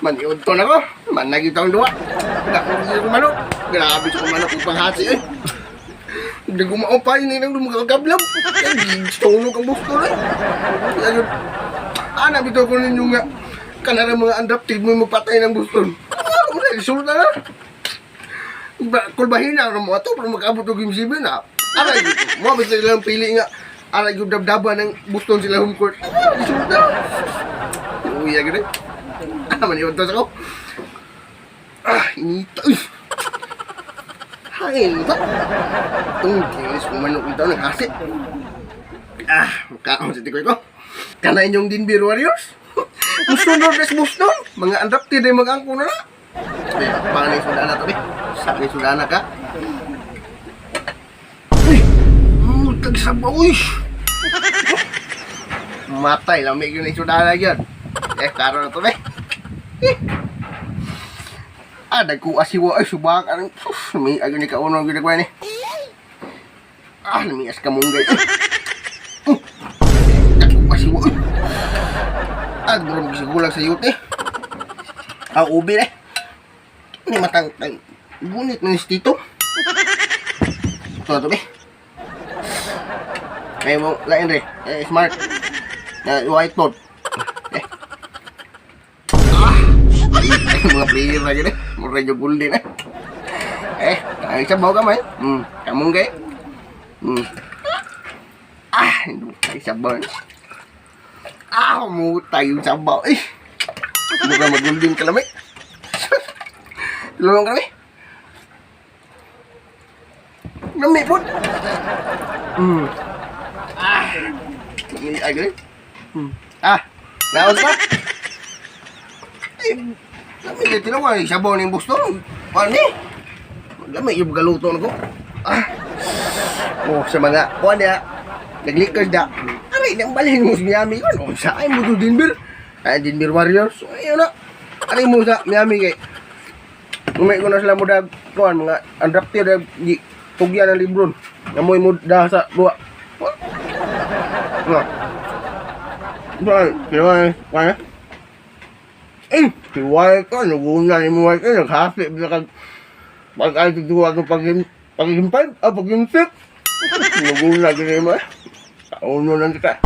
Maniod to na ko. Managin taong duwa. Dako ko manok. Grabe ko manok ang panghati eh. Hindi ko maupay na yung lumagagablab. Tulog ang busto na eh. Anak bito ko ninyo nga. Kanara mga undrafted mo magpatay ng busto. Resulta na. Kulbahin na mo ito para mag-abot ng Game 7 na. Aray, mo bito nilang pili nga. Aray, yung dabdaban ng busto sila home court. Resulta. Uy, ya gano'n. Maniwag to sa ko. Inita. Ay, ito. Itong kinis kong manok ito ng kasi. Makaon sa tikoy ko. Kanain yung Denver Warriors. Musunod na sa Boston. Mga undrafted ay mag-angko na na. Ay, baka na yung sudana to, Saan na yung sudana ka? Uy! Tagsabaw, uy! Matay, lamig yun yung sudana yun. Karo na to, nagkuha siwa ay subak ang may agad ni kauno ginagawa ni. Lumias ka munggay. Nagkuha siwa ay. Mura magsigulang sa yute. Ubi ini matang gunit na nistito. Ito, Kaya mo, lain smart. Whiteboard. Mga player na gini. Medyo guldi na. Ay sabaw ka man. Kamong gay. Ay sabaw. Mutay yung sabaw. Buka maguldin ka lamay. Tulungan ka lamay. Lamay po. Ay gani. Naon ka? Lamay na tinawag, sabaw na yung busto. Ano lamay yung galuto na ko. Sa mga, nag-lickers da. Aray, nang balhin mo sa Miami ko. Saan mo to Denver? Denver Warriors. Ayun na. Aray mo sa Miami kay. Umay ko na sila mo da, mga undrafted, tugyan ng Lebron. Namoy mo da sa buwa. Kaya? Siway ka, naguna ni mo ka, naghasip na ka. Pag-ay tutuwa ka pag-impad, pag-impit. Naguna ka ni mo Kauno lang kita.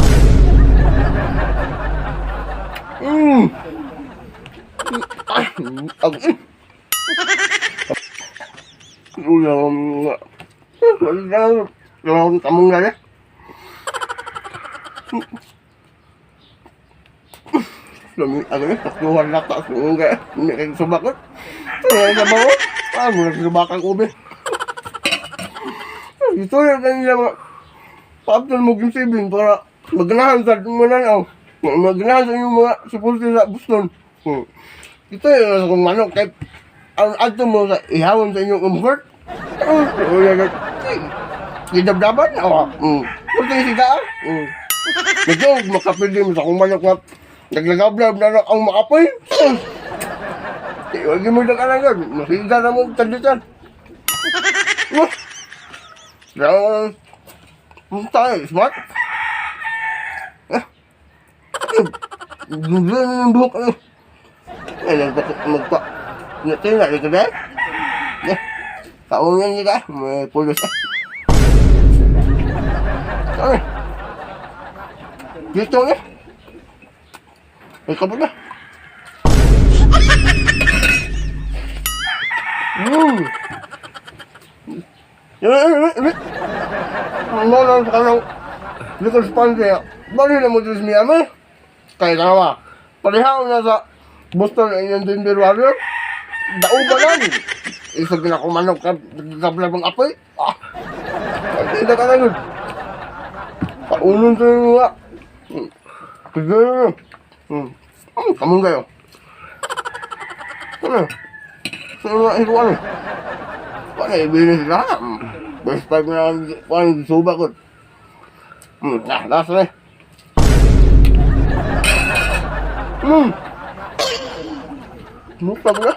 Wala tamong nga Lami, takluhan na taas yung kaya. Hindi kayo subakot. Ay, sabaw. Muna subakan ube. Ito yung kanila mga paaptan mo yung sibling para maganahan sa mga maganahan sa inyong mga supporter sa Boston. Ito yung nasa kong manok kahit ato mo sa ihawon sa inyong comfort. Gidabdaban? Punta yung sigaan? Medyo makapili mo sa kong manok na naglagablab na ang makapoy. Huwag mo na kalangan. Masiga na mo tanditan. Tayo, smart. Gugla na ng buhok. Magpa. Natin na, ito na. Kaungan niya ka. May pulos. Sorry. Dito na. Ay, kapag na. Ang nolan sa kanang likod sponsor niya. Bali na mo dito sa Miami. Kaya nawa. Palihaw na sa Boston ay yung Denver Warriors. Dao ba lang? Isa ginakumanok ka. Nagkablabang apoy. Hindi ka na yun. Paunon sa iyo nga. Kaya na. Kamong kayo. Ano? Sino nga hiruan eh? Paano ibilis sila? Best 5 na paano suba ko. Last na eh. Mukha ko na.